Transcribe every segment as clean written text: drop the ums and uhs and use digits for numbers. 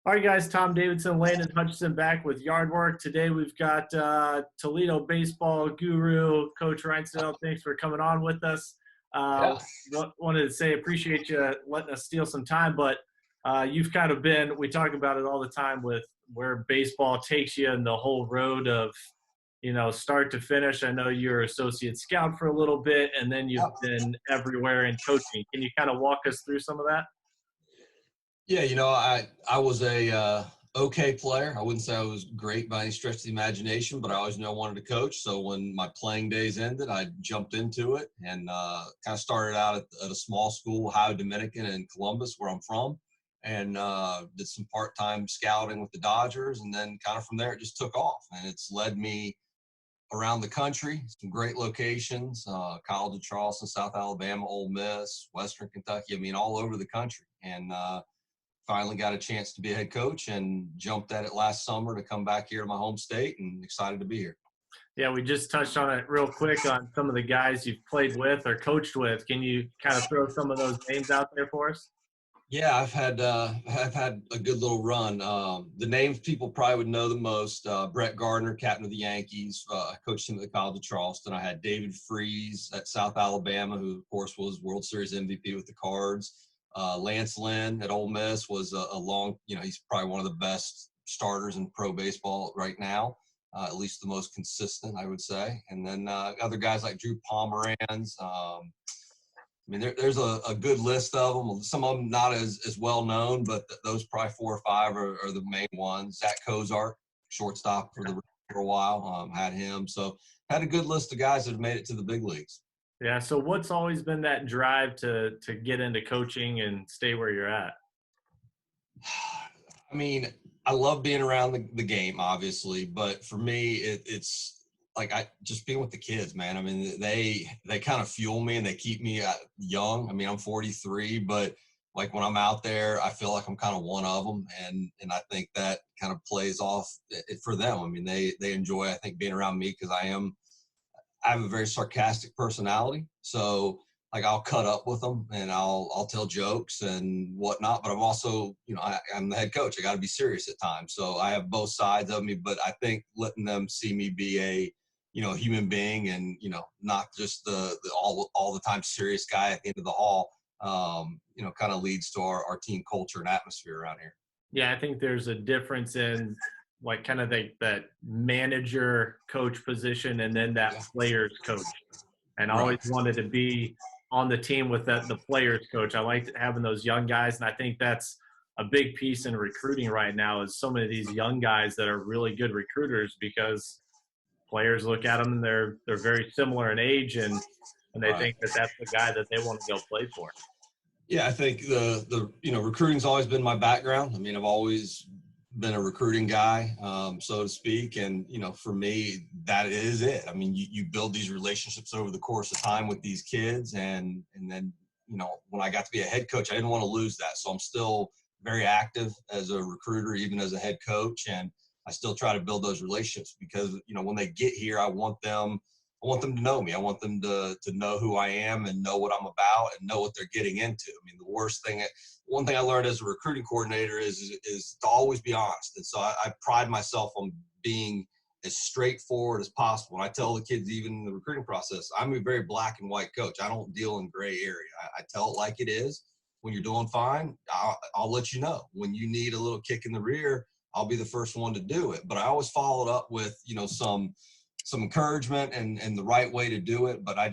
All right, guys, Tom Davidson, Landon Hutchinson back with Yard Work. Today we've got Toledo baseball guru, Coach Reinstetle. Thanks for coming on with us. Yeah. Wanted to say appreciate you letting us steal some time, but you've kind of been, we talk about it all the time with where baseball takes you and the whole road of, start to finish. I know you're associate scout for a little bit, and then you've been everywhere in coaching. Can you kind of walk us through some of that? Yeah, I was a okay player. I wouldn't say I was great by any stretch of the imagination, but I always knew I wanted to coach. So when my playing days ended, I jumped into it and kind of started out at a small school, Ohio Dominican in Columbus, where I'm from, and did some part-time scouting with the Dodgers. And then kind of from there, it just took off. And it's led me around the country, some great locations, College of Charleston, South Alabama, Ole Miss, Western Kentucky, all over the country. And finally got a chance to be a head coach and jumped at it last summer to come back here to my home state, and excited to be here. Yeah, we just touched on it real quick on some of the guys you've played with or coached with. Can you kind of throw some of those names out there for us? Yeah, I've had a good little run. The names people probably would know the most: Brett Gardner, captain of the Yankees. I coached him at the College of Charleston. I had David Freese at South Alabama, who of course was World Series MVP with the Cards. Lynn at Ole Miss was a long, he's probably one of the best starters in pro baseball right now, at least the most consistent, I would say. And then other guys like Drew Pomeranz. There's a good list of them. Some of them not as well known, but those probably 4 or 5 are the main ones. Zack Cozart, shortstop for a while, had him. So had a good list of guys that have made it to the big leagues. Yeah. So what's always been that drive to get into coaching and stay where you're at? I love being around the game, obviously, but for me, it's like just being with the kids, man. They kind of fuel me and they keep me young. I'm 43, but like when I'm out there, I feel like I'm kind of one of them, and I think that kind of plays off for them. They enjoy, I think, being around me because I have a very sarcastic personality. So like I'll cut up with them and I'll tell jokes and whatnot, but I'm also, I'm the head coach. I got to be serious at times. So I have both sides of me, but I think letting them see me be a human being and, not just the all the time serious guy at the end of the hall, kind of leads to our team culture and atmosphere around here. Yeah. I think there's a difference in like kind of that manager coach position and then that players coach. And I always wanted to be on the team with the players coach. I like having those young guys. And I think that's a big piece in recruiting right now is so many of these young guys that are really good recruiters because players look at them and they're very similar in age and they think that that's the guy that they want to go play for. Yeah. I think the recruiting's always been my background. I've always been a recruiting guy, so to speak. And, for me, that is it. You build these relationships over the course of time with these kids. And then, when I got to be a head coach, I didn't want to lose that. So I'm still very active as a recruiter, even as a head coach. And I still try to build those relationships because, when they get here, I want them to know me. I want them to know who I am and know what I'm about and know what they're getting into. One thing I learned as a recruiting coordinator is to always be honest. And so I pride myself on being as straightforward as possible. And I tell the kids, even in the recruiting process, I'm a very black and white coach. I don't deal in gray area. I tell it like it is. When you're doing fine, I'll let you know. When you need a little kick in the rear, I'll be the first one to do it. But I always follow it up with, some encouragement and the right way to do it. But I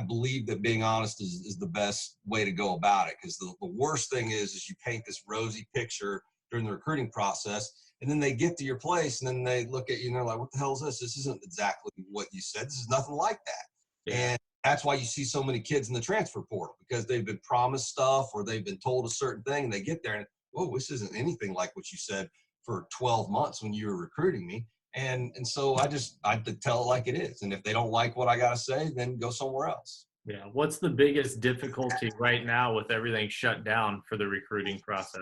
believe that being honest is the best way to go about it. Because the worst thing is you paint this rosy picture during the recruiting process, and then they get to your place and then they look at you and they're like, what the hell is this? This isn't exactly what you said. This is nothing like that. Yeah. And that's why you see so many kids in the transfer portal, because they've been promised stuff or they've been told a certain thing and they get there and, whoa, this isn't anything like what you said for 12 months when you were recruiting me. And so I tell it like it is. And if they don't like what I got to say, then go somewhere else. Yeah. What's the biggest difficulty right now with everything shut down for the recruiting process?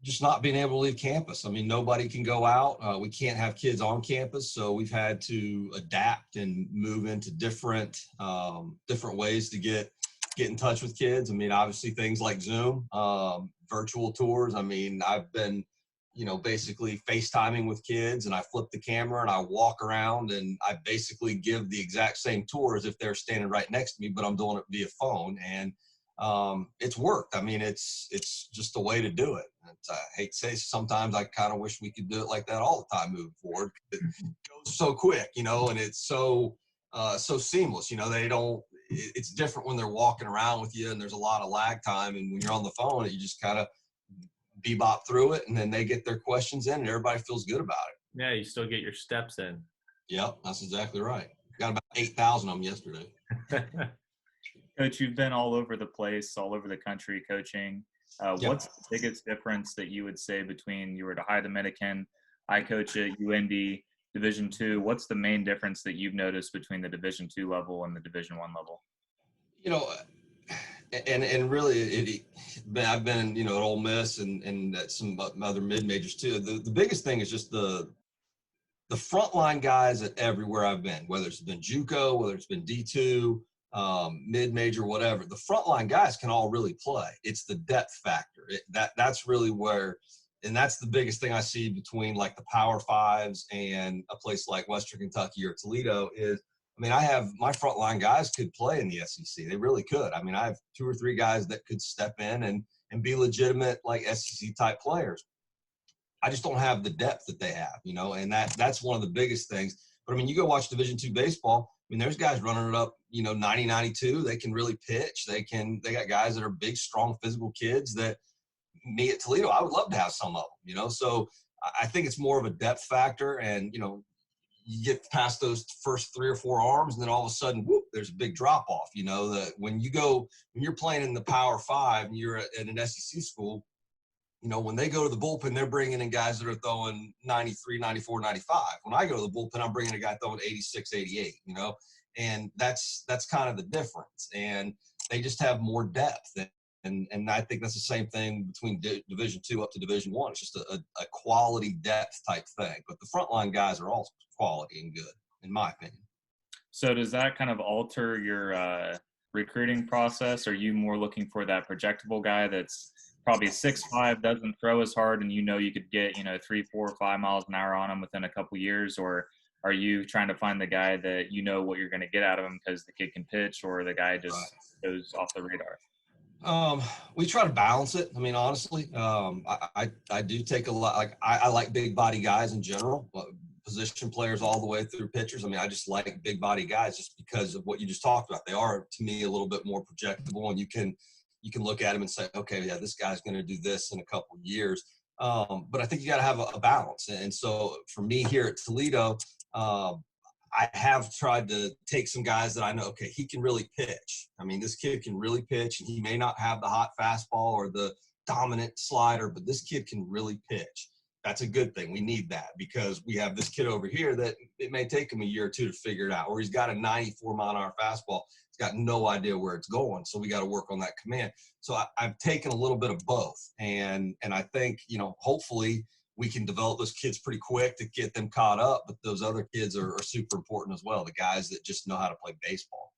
Just not being able to leave campus. Nobody can go out. We can't have kids on campus. So we've had to adapt and move into different ways to get in touch with kids. Obviously things like Zoom, virtual tours. I've been basically FaceTiming with kids, and I flip the camera and I walk around and I basically give the exact same tour as if they're standing right next to me, but I'm doing it via phone. And it's worked. I mean, it's just a way to do it. I hate to say, sometimes I kind of wish we could do it like that all the time moving forward. It goes so quick, and it's so seamless. It's different when they're walking around with you and there's a lot of lag time. And when you're on the phone, you just kind of bebop through it, and then they get their questions in and everybody feels good about it. Yeah, you still get your steps in. Yep, that's exactly right. Got about 8,000 of them yesterday. Coach, you've been all over the place, all over the country coaching. What's the biggest difference that you would say between you were at Ohio Dominican, I coach at UND, Division II? What's the main difference that you've noticed between the Division II level and the Division I level? And really, I've been, at Ole Miss and at some other mid-majors too. The biggest thing is just the frontline guys at everywhere I've been, whether it's been JUCO, whether it's been D2, mid-major, whatever. The frontline guys can all really play. It's the depth factor. That's really where, and that's the biggest thing I see between like the Power Fives and a place like Western Kentucky or Toledo is, I have my frontline guys could play in the SEC. They really could. I have 2 or 3 guys that could step in and be legitimate like SEC type players. I just don't have the depth that they have, and that's one of the biggest things. But you go watch Division II baseball. There's guys running it up, 90, 92. They can really pitch. They got guys that are big, strong, physical kids that me at Toledo, I would love to have some of them, So I think it's more of a depth factor, and, you get past those first 3 or 4 arms, and then all of a sudden, whoop, there's a big drop off. That when you're playing in the Power Five and you're at an SEC school, when they go to the bullpen, they're bringing in guys that are throwing 93, 94, 95. When I go to the bullpen, I'm bringing a guy throwing 86, 88, and that's kind of the difference. And they just have more depth. And I think that's the same thing between Division II up to Division I. It's just a quality depth type thing. But the frontline guys are all quality and good, in my opinion. So does that kind of alter your recruiting process? Are you more looking for that projectable guy that's probably 6'5", doesn't throw as hard, and you could get 3, 4, 5 miles an hour on him within a couple years? Or are you trying to find the guy that what you're going to get out of him because the kid can pitch, or the guy just goes off the radar? We try to balance it. Honestly, I do take a lot. Like I like big body guys in general, position players all the way through pitchers. I just like big body guys just because of what you just talked about. They are, to me, a little bit more projectable, and you can look at them and say, okay, yeah, this guy's going to do this in a couple of years. But I think you got to have a balance. And so for me here at Toledo, I have tried to take some guys that I know, okay, he can really pitch. This kid can really pitch, and he may not have the hot fastball or the dominant slider, but this kid can really pitch. That's a good thing. We need that because we have this kid over here that it may take him a year or 2 to figure it out, or he's got a 94-mile-an-hour fastball. He's got no idea where it's going, so we got to work on that command. So I've taken a little bit of both, and I think, hopefully we can develop those kids pretty quick to get them caught up, but those other kids are super important as well, the guys that just know how to play baseball.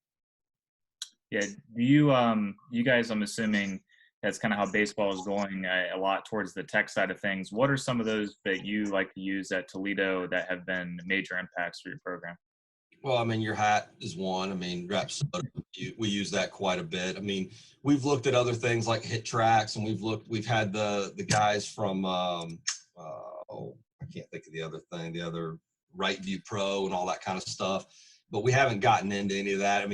Yeah. Do you guys, I'm assuming that's kind of how baseball is going a lot towards the tech side of things. What are some of those that you like to use at Toledo that have been major impacts for your program? Well, your hat is one. Reps, we use that quite a bit. We've looked at other things like hit tracks, and we've had the guys from, I can't think of the other Right View Pro and all that kind of stuff, but we haven't gotten into any of that.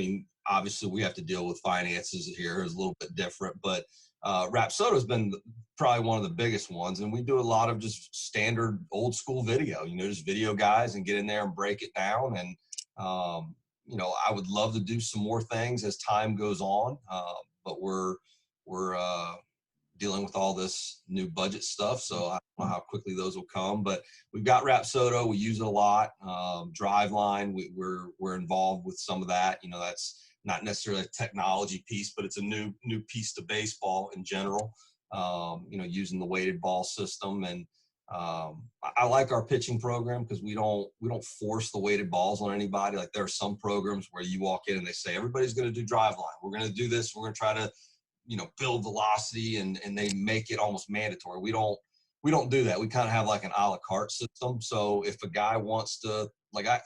Obviously we have to deal with finances here. It's a little bit different, but Rapsodo has been probably one of the biggest ones. And we do a lot of just standard old school video, just video guys and get in there and break it down. And, I would love to do some more things as time goes on. But we're dealing with all this new budget stuff. So I don't know how quickly those will come, but we've got Rapsodo. We use it a lot. Driveline, we're involved with some of that. That's not necessarily a technology piece, but it's a new piece to baseball in general. Using the weighted ball system. And I like our pitching program because we don't force the weighted balls on anybody. Like there are some programs where you walk in and they say, everybody's going to do drive line. We're going to do this. We're going to try to, build velocity, and they make it almost mandatory. We don't we don't do that. We kind of have like an a la carte system. So if a guy wants to, like out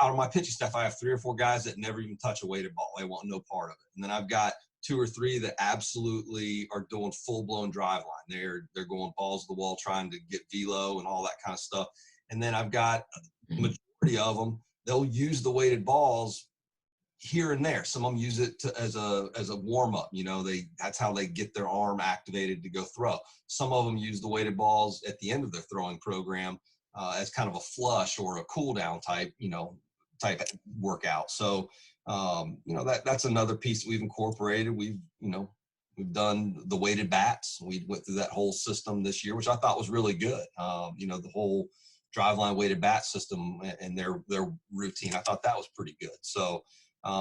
of my pitching staff, I have 3 or 4 guys that never even touch a weighted ball. They want no part of it. And then I've got 2 or 3 that absolutely are doing full-blown drive line. They're going balls to the wall, trying to get velo and all that kind of stuff. And then I've got a majority of them, they'll use the weighted balls here and there. Some of them use it as a warm-up. That's how they get their arm activated to go throw. Some of them use the weighted balls at the end of their throwing program as kind of a flush or a cool down type workout. So that's another piece that we've incorporated. We've done the weighted bats. We went through that whole system this year, which I thought was really good. The whole driveline weighted bat system and their routine, I thought that was pretty good. So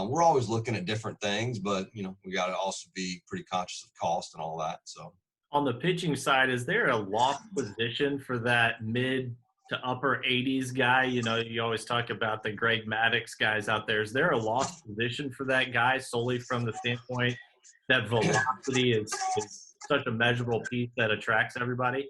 we're always looking at different things, but we got to also be pretty conscious of cost and all that. So on the pitching side, is there a loft position for that mid to upper 80s guy? You always talk about the Greg Maddux guys out there. Is there a lost position for that guy solely from the standpoint that velocity is such a measurable piece that attracts everybody?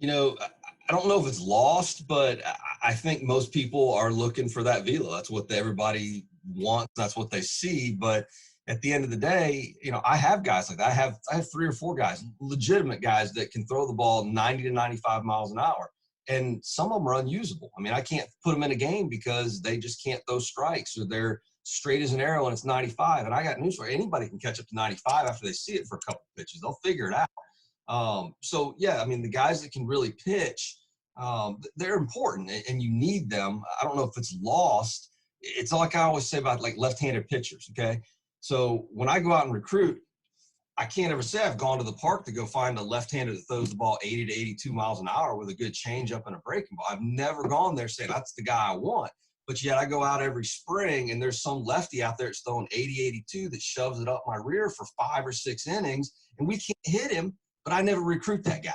I don't know if it's lost, but I think most people are looking for that velo. That's what everybody wants. That's what they see. But at the end of the day, I have guys like that. I have 3 or 4 guys, legitimate guys that can throw the ball 90 to 95 miles an hour. And some of them are unusable. I mean, I can't put them in a game because they just can't throw strikes, or they're straight as an arrow and it's 95. And I got news for you. Anybody can catch up to 95 after they see it for a couple of pitches. They'll figure it out. So yeah, I mean, the guys that can really pitch, they're important and you need them. I don't know if it's lost. It's like I always say about like left-handed pitchers. Okay. So when I go out and recruit, I can't ever say I've gone to the park to go find a left-hander that throws the ball 80 to 82 miles an hour with a good changeup and a breaking ball. I've never gone there saying that's the guy I want. But yet I go out every spring and there's some lefty out there that's throwing 80, 82 that shoves it up my rear for 5 or 6 innings, and we can't hit him, but I never recruit that guy.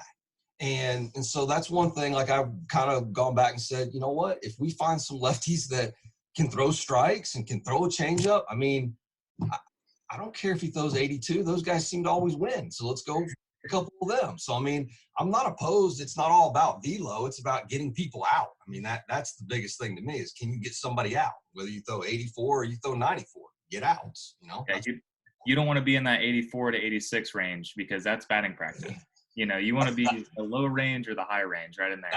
And so that's one thing, like I've kind of gone back and said, you know what, if we find some lefties that can throw strikes and can throw a changeup, I mean, I don't care if he throws 82. Those guys seem to always win. So let's go a couple of them. So, I mean, I'm not opposed. It's not all about velo. It's about getting people out. I mean, that's the biggest thing to me is, can you get somebody out? Whether you throw 84 or you throw 94, get out, Yeah, you don't want to be in that 84 to 86 range because that's batting practice. You want to be the low range or the high range, right in there.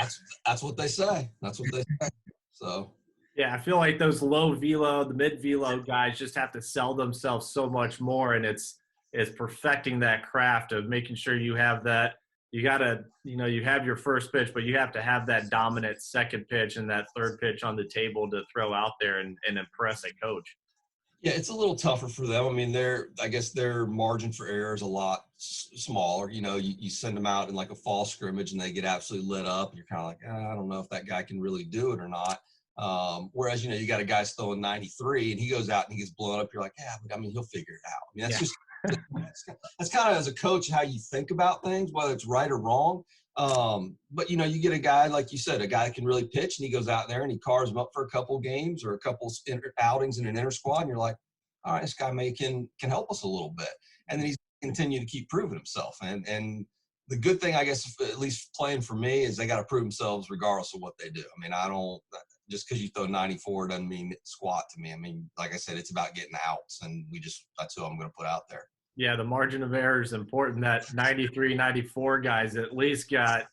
That's what they say. That's what they say. So. Yeah, I feel like those low velo, the mid velo guys just have to sell themselves so much more, and it's perfecting that craft of making sure you have that. You gotta, you have your first pitch, but you have to have that dominant second pitch and that third pitch on the table to throw out there and impress a coach. Yeah, it's a little tougher for them. I mean, I guess their margin for error is a lot smaller. You send them out in like a fall scrimmage and they get absolutely lit up. You're kind of like, I don't know if that guy can really do it or not. Whereas, you got a guy throwing 93 and he goes out and he gets blown up. You're like, yeah, but I mean, he'll figure it out. I mean, that's kind of as a coach, how you think about things, whether it's right or wrong. But you get a guy, like you said, a guy that can really pitch and he goes out there and he carves them up for a couple games or a couple outings in an inter squad. And you're like, all right, this guy can help us a little bit. And then he's continue to keep proving himself. And the good thing, I guess, at least playing for me, is they got to prove themselves regardless of what they do. I mean, just because you throw 94 doesn't mean squat to me. I mean, like I said, it's about getting outs, and that's who I'm going to put out there. Yeah, the margin of error is important. That 93, 94 guys at least got,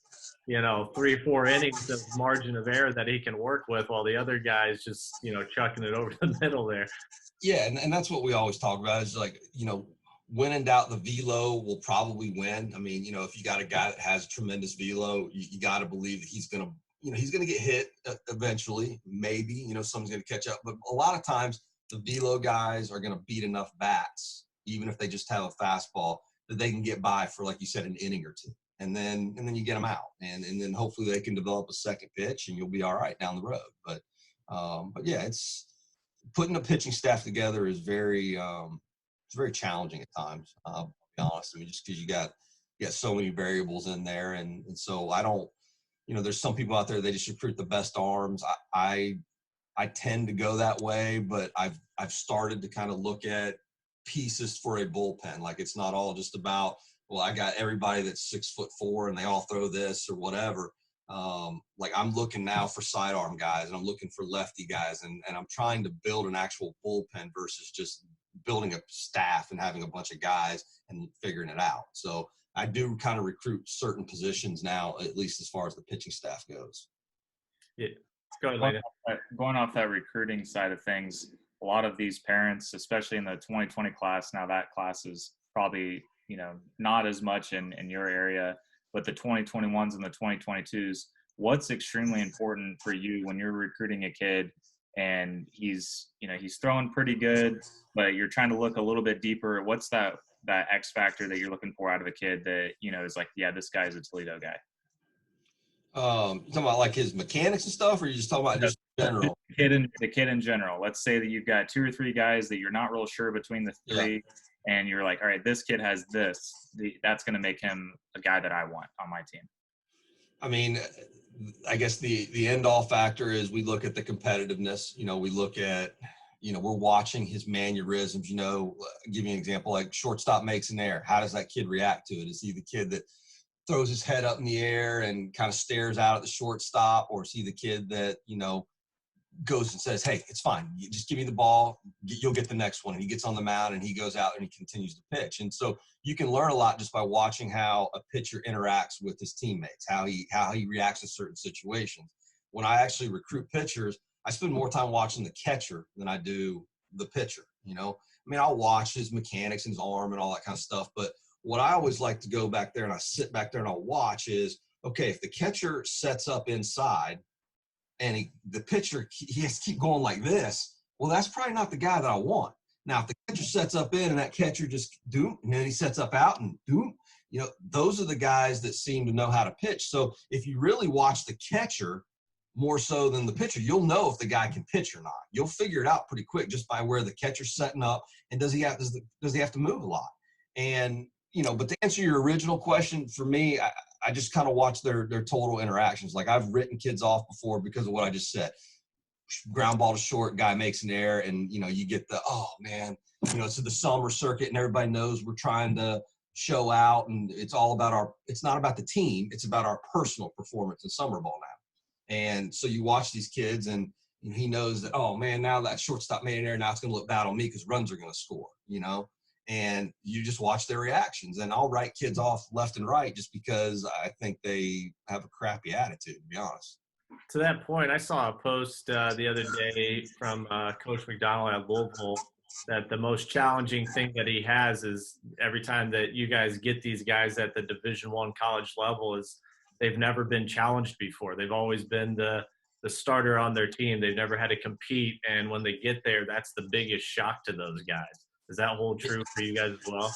3-4 innings of margin of error that he can work with, while the other guys just, chucking it over the middle there. Yeah, and that's what we always talk about is like, when in doubt, the velo will probably win. I mean, if you got a guy that has tremendous velo, you got to believe that he's going to get hit eventually. Maybe, someone's going to catch up. But a lot of times the velo guys are going to beat enough bats, even if they just have a fastball, that they can get by for, like you said, an inning or two. And then you get them out. And then hopefully they can develop a second pitch and you'll be all right down the road. But yeah, it's putting a pitching staff together is it's very challenging at times. I'll be honest. I mean, just because you got so many variables in there. And so I don't, there's some people out there, they just recruit the best arms. I tend to go that way, but I've started to kind of look at pieces for a bullpen. Like, it's not all just about well, I got everybody that's 6'4" and they all throw this or whatever. Like I'm looking now for sidearm guys, and I'm looking for lefty guys, and I'm trying to build an actual bullpen versus just building a staff and having a bunch of guys and figuring it out. So I do kind of recruit certain positions now, at least as far as the pitching staff goes. Yeah. Go ahead, Lena. Going off that recruiting side of things, a lot of these parents, especially in the 2020 class, now that class is probably, not as much in your area, but the 2021s and the 2022s, what's extremely important for you when you're recruiting a kid and he's throwing pretty good, but you're trying to look a little bit deeper? What's that X factor that you're looking for out of a kid that, is like, yeah, this guy's a Toledo guy? You talking about like his mechanics and stuff, or you just talking about just general? The kid in general. Let's say that you've got 2 or 3 guys that you're not real sure between the 3, and you're like, all right, this kid has this. That's going to make him a guy that I want on my team. I mean, I guess the end all factor is we look at the competitiveness. We look at, we're watching his mannerisms. Give you an example, like shortstop makes an error. How does that kid react to it? Is he the kid that throws his head up in the air and kind of stares out at the shortstop, or is he the kid that, goes and says, hey, it's fine, you just give me the ball, you'll get the next one? And he gets on the mound and he goes out and he continues to pitch. And so you can learn a lot just by watching how a pitcher interacts with his teammates, how he reacts to certain situations. When I actually recruit pitchers, I spend more time watching the catcher than I do the pitcher. I'll watch his mechanics and his arm and all that kind of stuff, but what I always like to go back there and I sit back there and I'll watch is, okay, if the catcher sets up inside and the pitcher, he has to keep going like this, well, that's probably not the guy that I want. Now, if the catcher sets up in and that catcher just doom, and then he sets up out and doom, those are the guys that seem to know how to pitch. So if you really watch the catcher more so than the pitcher, you'll know if the guy can pitch or not. You'll figure it out pretty quick just by where the catcher's setting up and does he have to move a lot? And but to answer your original question, for me, I just kind of watch their total interactions. Like I've written kids off before because of what I just said. Ground ball to short, guy makes an error, and you get the, oh man, it's the summer circuit and everybody knows we're trying to show out, and it's not about the team, it's about our personal performance in summer ball now. And so you watch these kids and he knows that, oh man, now that shortstop made an error, now it's going to look bad on me because runs are going to score, and you just watch their reactions. And I'll write kids off left and right just because I think they have a crappy attitude, to be honest. To that point, I saw a post the other day from Coach McDonald at Louisville that the most challenging thing that he has is every time that you guys get these guys at the Division I college level is they've never been challenged before. They've always been the starter on their team. They've never had to compete. And when they get there, that's the biggest shock to those guys. Does that hold true for you guys as well?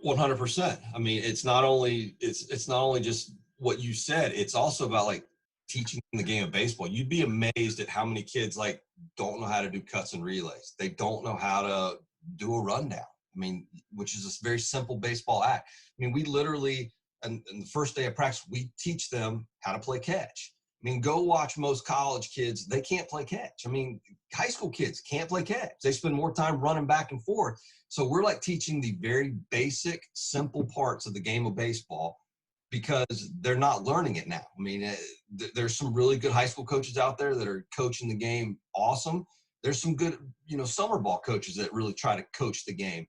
100%. I mean, it's not only just what you said. It's also about like teaching the game of baseball. You'd be amazed at how many kids like don't know how to do cuts and relays. They don't know how to do a rundown. I mean, which is a very simple baseball act. I mean, we literally, and the first day of practice, we teach them how to play catch. I mean, go watch most college kids. They can't play catch. I mean, high school kids can't play catch. They spend more time running back and forth. So we're like teaching the very basic, simple parts of the game of baseball because they're not learning it now. I mean, there's some really good high school coaches out there that are coaching the game awesome. There's some good, summer ball coaches that really try to coach the game.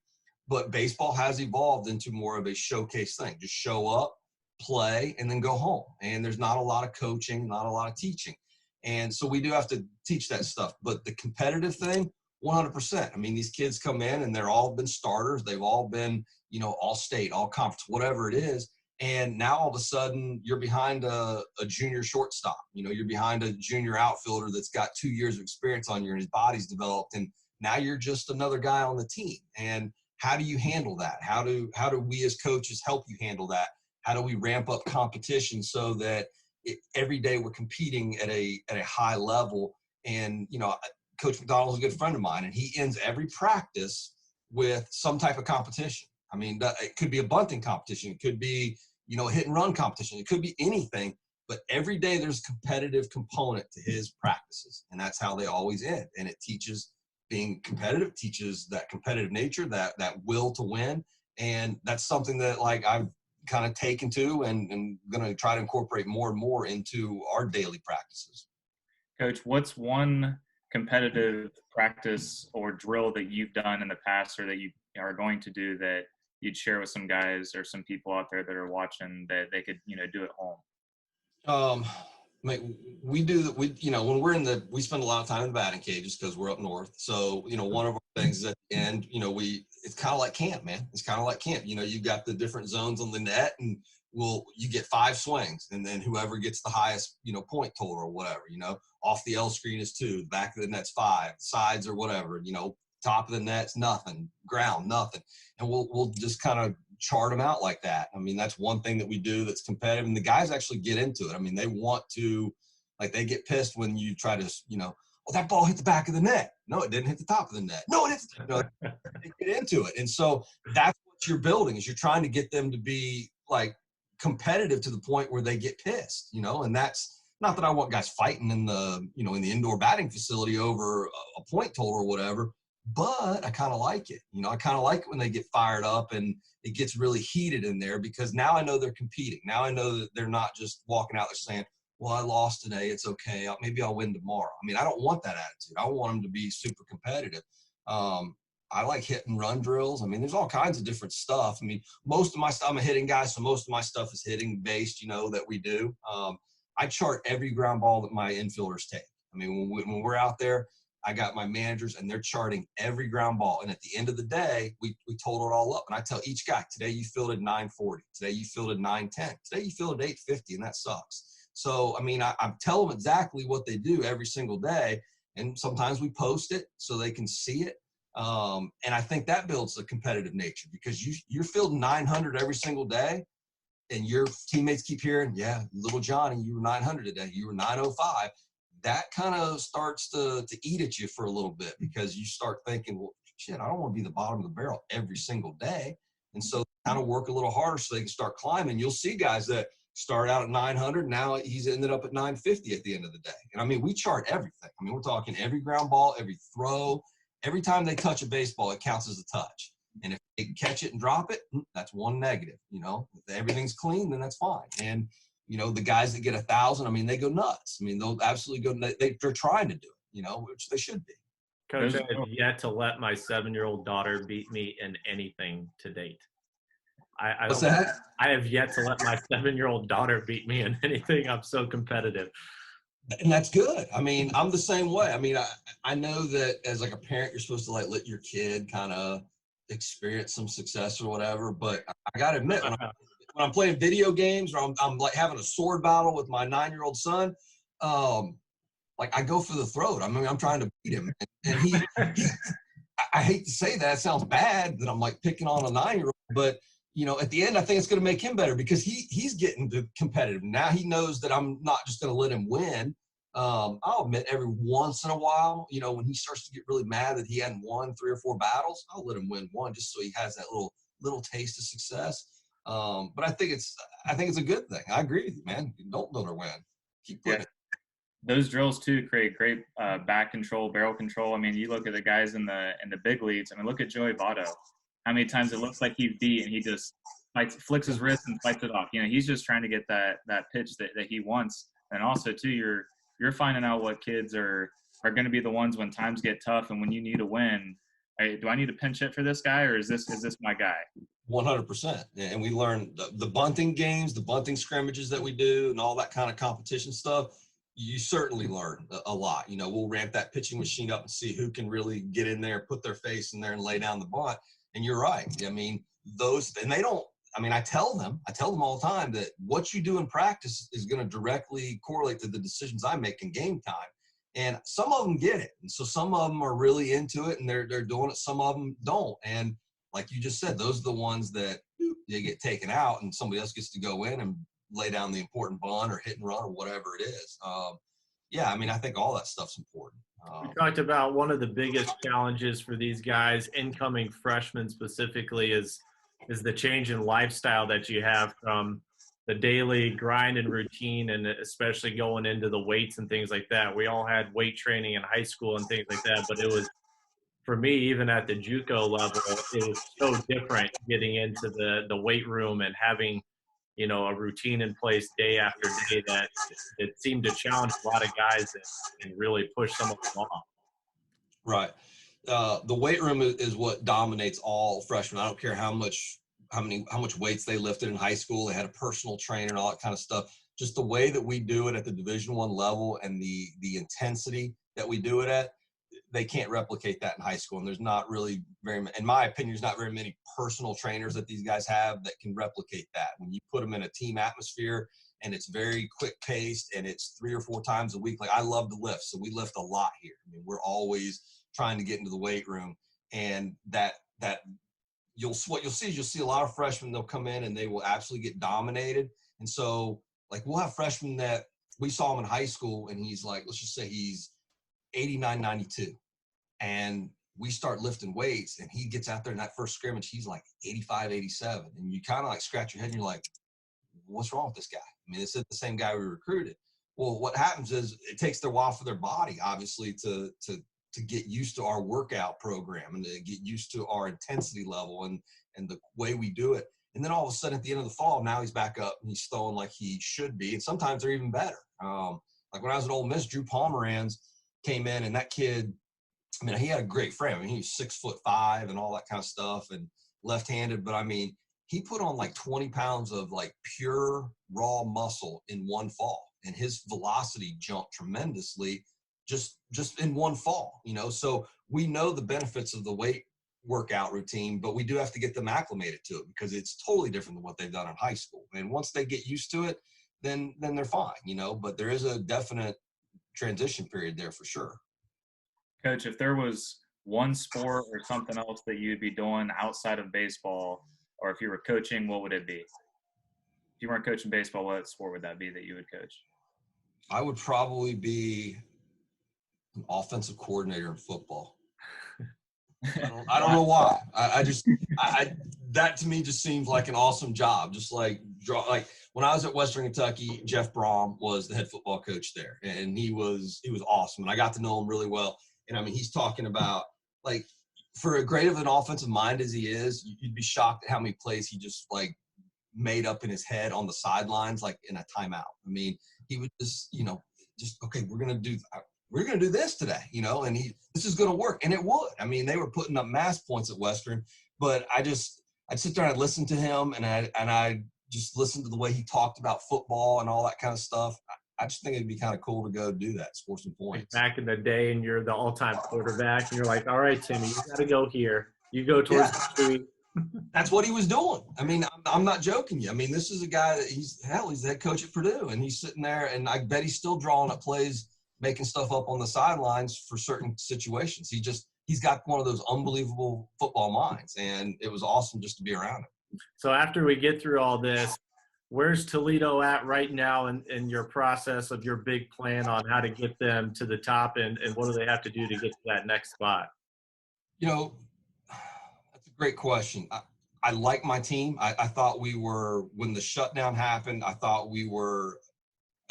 But baseball has evolved into more of a showcase thing. Just show up, play, and then go home. And there's not a lot of coaching, not a lot of teaching. And so we do have to teach that stuff. But the competitive thing, 100%. I mean, these kids come in and they're all been starters. They've all been, all state, all conference, whatever it is. And now all of a sudden you're behind a junior shortstop. You're behind a junior outfielder that's got 2 years of experience on you and his body's developed. And now you're just another guy on the team. And how do you handle that? How do we as coaches help you handle that? How do we ramp up competition so that every day we're competing at a high level? And, Coach McDonald is a good friend of mine, and he ends every practice with some type of competition. I mean, it could be a bunting competition. It could be, a hit and run competition. It could be anything, but every day there's a competitive component to his practices, and that's how they always end. And it teaches being competitive, teaches that competitive nature, that will to win. And that's something that like I've kind of taken to and going to try to incorporate more and more into our daily practices. Coach, what's one competitive practice or drill that you've done in the past or that you are going to do that you'd share with some guys or some people out there that are watching that they could, do at home? We do that. When we spend a lot of time in the batting cages because we're up north. So, one of our things is at the end, it's kind of like camp, man. It's kind of like camp. You got the different zones on the net and you get 5 swings and then whoever gets the highest, point total or whatever, off the L screen is 2, the back of the net's 5, sides or whatever, top of the net's nothing, ground, nothing. And we'll just kind of chart them out like that. I mean, that's one thing that we do that's competitive, and the guys actually get into it. I mean, they want to, they get pissed when you try to, that ball hit the back of the net. No, it didn't hit the top of the net. No, it hit they get into it. And so that's what you're building, is you're trying to get them to be competitive to the point where they get pissed, and that's not that I want guys fighting in the, in the indoor batting facility over a point total or whatever, but I kind of like it. I kind of like it when they get fired up and it gets really heated in there, because now I know they're competing. Now I know that they're not just walking out there saying, well, I lost today, it's okay, maybe I'll win tomorrow. I mean, I don't want that attitude. I want them to be super competitive. I like hit and run drills. I mean, there's all kinds of different stuff. I mean, most of my stuff, I'm a hitting guy, so most of my stuff is hitting based, that we do. I chart every ground ball that my infielders take. I mean, when we're out there, I got my managers and they're charting every ground ball. And at the end of the day, we total it all up. And I tell each guy, today you fielded 940. Today you fielded 910. Today you fielded 850, and that sucks. So, I mean, I tell them exactly what they do every single day. And sometimes we post it so they can see it. And I think that builds a competitive nature, because you're fielding 900 every single day. And your teammates keep hearing, yeah, little Johnny, you were 900 today. You were 905. That kind of starts to eat at you for a little bit, because you start thinking, well, shit, I don't want to be the bottom of the barrel every single day. And so kind of work a little harder so they can start climbing. You'll see guys that start out at 900. Now he's ended up at 950 at the end of the day. And I mean, we chart everything. I mean, we're talking every ground ball, every throw, every time they touch a baseball, it counts as a touch. And if they catch it and drop it, that's one negative. If everything's clean, then that's fine. And the guys that get 1,000, I mean, they go nuts. I mean, they'll absolutely go. They're trying to do it, which they should be. Coach, I have yet to let my 7-year-old daughter beat me in anything to date. What's that? I have yet to let my 7-year-old daughter beat me in anything. I'm so competitive. And that's good. I mean, I'm the same way. I mean, I know that as a parent, you're supposed to let your kid kind of experience some success or whatever. But I got to admit, when I'm playing video games, or I'm having a sword battle with my 9-year-old son, I go for the throat. I mean, I'm trying to beat him. And he I hate to say that. It sounds bad that I'm picking on a 9-year-old, but at the end, I think it's going to make him better, because he's getting competitive. Now he knows that I'm not just going to let him win. I'll admit, every once in a while, when he starts to get really mad that he hadn't won 3 or 4 battles, I'll let him win one just so he has that little taste of success. But I think it's a good thing. I agree with you, man. Don't let her win. Keep putting it. Those drills too create great back control, barrel control. I mean, you look at the guys in the big leagues. I mean, look at Joey Votto. How many times it looks like he's beat and he just flicks his wrist and fights it off. He's just trying to get that pitch that he wants. And also too, you're finding out what kids are going to be the ones when times get tough and when you need a win. Hey, do I need to pinch hit for this guy, or is this my guy? 100%. And we learn the bunting games, the bunting scrimmages that we do, and all that kind of competition stuff. You certainly learn a lot. We'll ramp that pitching machine up and see who can really get in there, put their face in there, and lay down the bunt. And you're right. I mean, I tell them all the time that what you do in practice is going to directly correlate to the decisions I make in game time. And some of them get it. And so some of them are really into it and they're doing it. Some of them don't. And like you just said, those are the ones that they get taken out and somebody else gets to go in and lay down the important bunt or hit and run or whatever it is. I think all that stuff's important. We talked about one of the biggest challenges for these guys, incoming freshmen specifically, is the change in lifestyle that you have from the daily grind and routine, and especially going into the weights and things like that. We all had weight training in high school and things like that, but it was, for me, even at the JUCO level, it was so different getting into the weight room and having a routine in place day after day that it seemed to challenge a lot of guys and really push some of them off. Right. The weight room is what dominates all freshmen. I don't care how much weights they lifted in high school. They had a personal trainer and all that kind of stuff. Just the way that we do it at the Division I level and the intensity that we do it at, they can't replicate that in high school. And there's not really in my opinion, there's not very many personal trainers that these guys have that can replicate that. When you put them in a team atmosphere and it's very quick paced and it's 3 or 4 times a week. Like, I love to lift, so we lift a lot here. I mean, we're always trying to get into the weight room, and what you'll see a lot of freshmen, they'll come in and they will absolutely get dominated. And so, like, we'll have freshmen that we saw him in high school and he's like, let's just say he's 89, 92. And we start lifting weights and he gets out there in that first scrimmage, he's like 85, 87. And you kind of like scratch your head and you're like, what's wrong with this guy? I mean, this is the same guy we recruited. Well, what happens is it takes their while for their body, obviously, to get used to our workout program and to get used to our intensity level and the way we do it. And then all of a sudden at the end of the fall, now he's back up and he's throwing like he should be. And sometimes they're even better. Like when I was at Ole Miss, Drew Pomeranz came in, and that kid, I mean, he had a great frame. I mean, he was 6'5" and all that kind of stuff, and left-handed. But I mean, he put on like 20 pounds of like pure raw muscle in one fall, and his velocity jumped tremendously just in one fall, So we know the benefits of the weight workout routine, but we do have to get them acclimated to it because it's totally different than what they've done in high school. And once they get used to it, then they're fine, but there is a definite transition period there for sure. Coach, if there was one sport or something else that you'd be doing outside of baseball, or if you were coaching, what would it be? If you weren't coaching baseball, what sport would that be that you would coach? I would probably be an offensive coordinator in football. I don't know why. That to me just seems like an awesome job. Just like when I was at Western Kentucky, Jeff Brom was the head football coach there, and he was awesome. And I got to know him really well. And I mean, he's talking about, like, for as great of an offensive mind as he is, you'd be shocked at how many plays he just like made up in his head on the sidelines, like in a timeout. I mean, he would just, okay, we're gonna do this today, and this is gonna work, and it would. I mean, they were putting up mass points at Western, but I'd sit there and I'd listen to him, and I just listened to the way he talked about football and all that kind of stuff. I just think it'd be kind of cool to go do that, score some points. Back in the day, and you're the all-time quarterback, and you're like, all right, Timmy, you got to go here. You go towards the street. That's what he was doing. I mean, I'm not joking you. I mean, this is a guy that he's the head coach at Purdue, and he's sitting there, and I bet he's still drawing up plays, making stuff up on the sidelines for certain situations. He's got one of those unbelievable football minds, and it was awesome just to be around him. So after we get through all this, where's Toledo at right now in your process of your big plan on how to get them to the top, and what do they have to do to get to that next spot? That's a great question. I like my team. I thought when the shutdown happened, I thought we were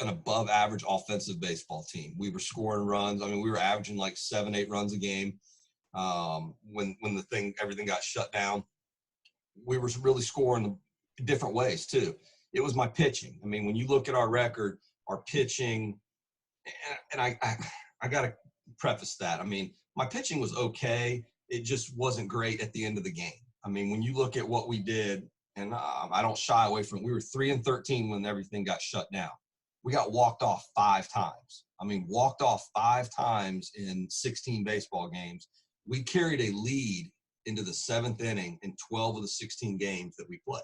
an above average offensive baseball team. We were scoring runs. I mean, we were averaging like 7-8 runs a game. When everything got shut down, we were really scoring different ways too. It was my pitching. I mean, when you look at our record, our pitching, and I got to preface that. I mean, my pitching was okay. It just wasn't great at the end of the game. I mean, when you look at what we did, and I don't shy away from it, we were 3-13 when everything got shut down. We got walked off 5 times. I mean, walked off 5 times in 16 baseball games. We carried a lead into the 7th inning in 12 of the 16 games that we played.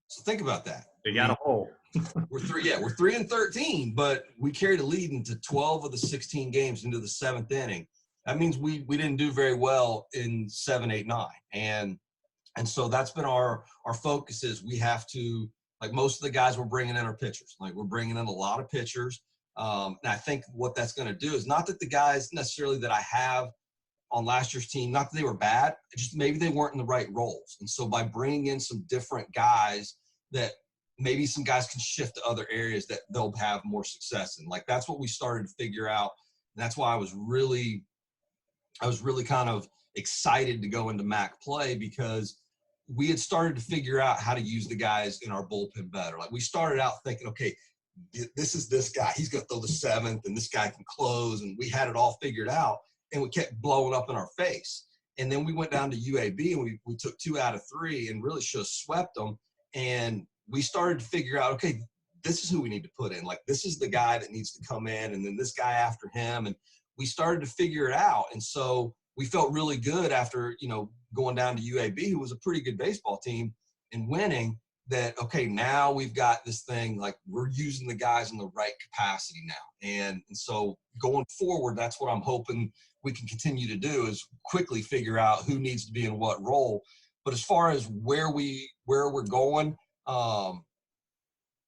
So think about that. You got a hole. We're 3-13, but we carried a lead into 12 of the 16 games into the 7th inning. That means we didn't do very well in 7, 8, 9. And so that's been our focus is we have to, like most of the guys we're bringing in are pitchers. Like we're bringing in a lot of pitchers. And I think what that's going to do is not that the guys necessarily that I have on last year's team, not that they were bad, just maybe they weren't in the right roles. And so by bringing in some different guys that maybe some guys can shift to other areas that they'll have more success in. Like that's what we started to figure out. And that's why I was really kind of excited to go into MAC play because we had started to figure out how to use the guys in our bullpen better. Like we started out thinking, okay, this is this guy. He's going to throw the seventh, and this guy can close. And we had it all figured out, and we kept blowing up in our face. And then we went down to UAB, and we took 2 out of 3 and really should have swept them. And we started to figure out, okay, this is who we need to put in. Like, this is the guy that needs to come in, and then this guy after him. And we started to figure it out. And so we felt really good after, going down to UAB, who was a pretty good baseball team, and winning, that, okay, now we've got this thing, like we're using the guys in the right capacity now. And so going forward, that's what I'm hoping we can continue to do, is quickly figure out who needs to be in what role. But as far as where we're going, I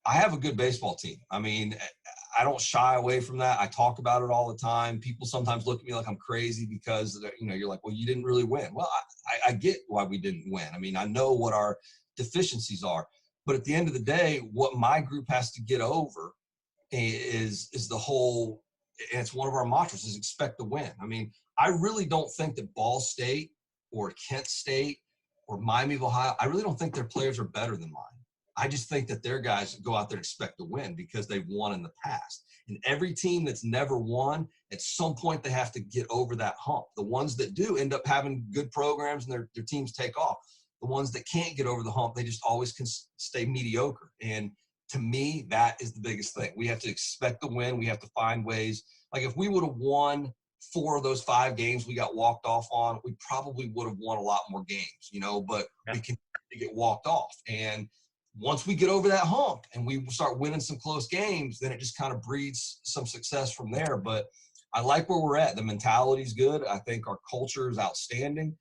have a good baseball team. I mean, I don't shy away from that. I talk about it all the time. People sometimes look at me like I'm crazy because, you're like, well, you didn't really win. Well, I get why we didn't win. I mean, I know what our deficiencies are. But at the end of the day, what my group has to get over is the whole, and it's one of our mantras, is expect to win. I mean, I really don't think that Ball State or Kent State or Miami of Ohio, I really don't think their players are better than mine. I just think that their guys go out there and expect to win because they've won in the past. And every team that's never won, at some point they have to get over that hump. The ones that do end up having good programs and their teams take off. The ones that can't get over the hump, they just always can stay mediocre. And to me, that is the biggest thing. We have to expect to win. We have to find ways. Like if we would have won 4 of those 5 games we got walked off on, we probably would have won a lot more games, but we can get walked off. And once we get over that hump and we start winning some close games, then it just kind of breeds some success from there. But I like where we're at. The mentality's good. I think our culture is outstanding.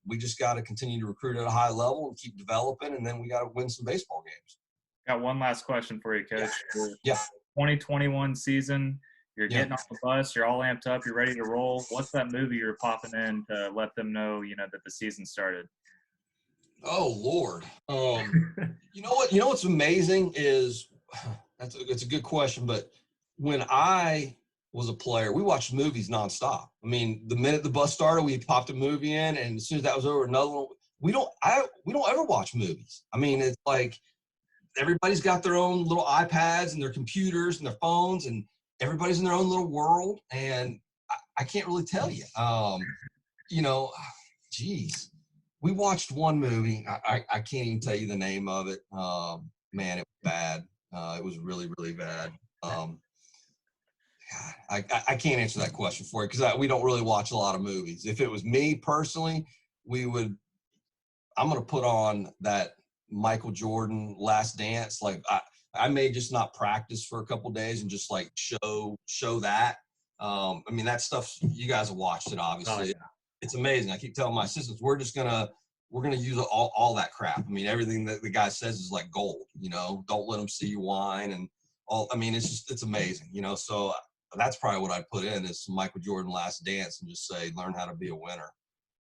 We just got to continue to recruit at a high level and keep developing, and then we got to win some baseball games. Got one last question for you, Coach. Yeah. 2021 season, you're getting off the bus, you're all amped up, you're ready to roll. What's that movie you're popping in to let them know, that the season started? Oh, Lord. You know what's amazing is it's a good question, but when I was a player, we watched movies nonstop. I mean, the minute the bus started, we popped a movie in, and as soon as that was over, another one. We don't ever watch movies. I mean, it's like everybody's got their own little iPads and their computers and their phones, and everybody's in their own little world. And I can't really tell you. Geez. We watched one movie. I can't even tell you the name of it. Man, it was bad. It was really, really bad. I can't answer that question for you because we don't really watch a lot of movies. If it was me personally, I'm going to put on that Michael Jordan Last Dance. Like I may just not practice for a couple of days and just like show that. I mean, that stuff, you guys have watched it, obviously. Oh, yeah. It's amazing. I keep telling my assistants, we're gonna use all that crap. I mean, everything that the guy says is like gold. Don't let them see you whine and all. I mean, it's amazing. So that's probably what I'd put in is Michael Jordan Last Dance and just say, learn how to be a winner.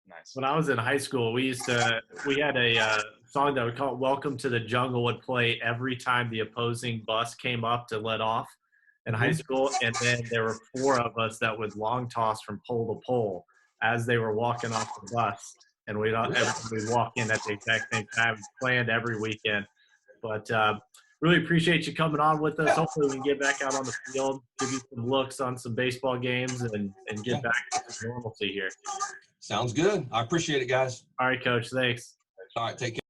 Nice. When I was in high school, we had a song that we called "Welcome to the Jungle" would play every time the opposing bus came up to let off in high school, and then there were 4 of us that would long toss from pole to pole as they were walking off the bus, and we'd walk in at the exact same time, planned every weekend. But really appreciate you coming on with us. Hopefully we can get back out on the field, give you some looks on some baseball games, and get back to normalcy here. Sounds good. I appreciate it, guys. All right, Coach. Thanks. All right, take care.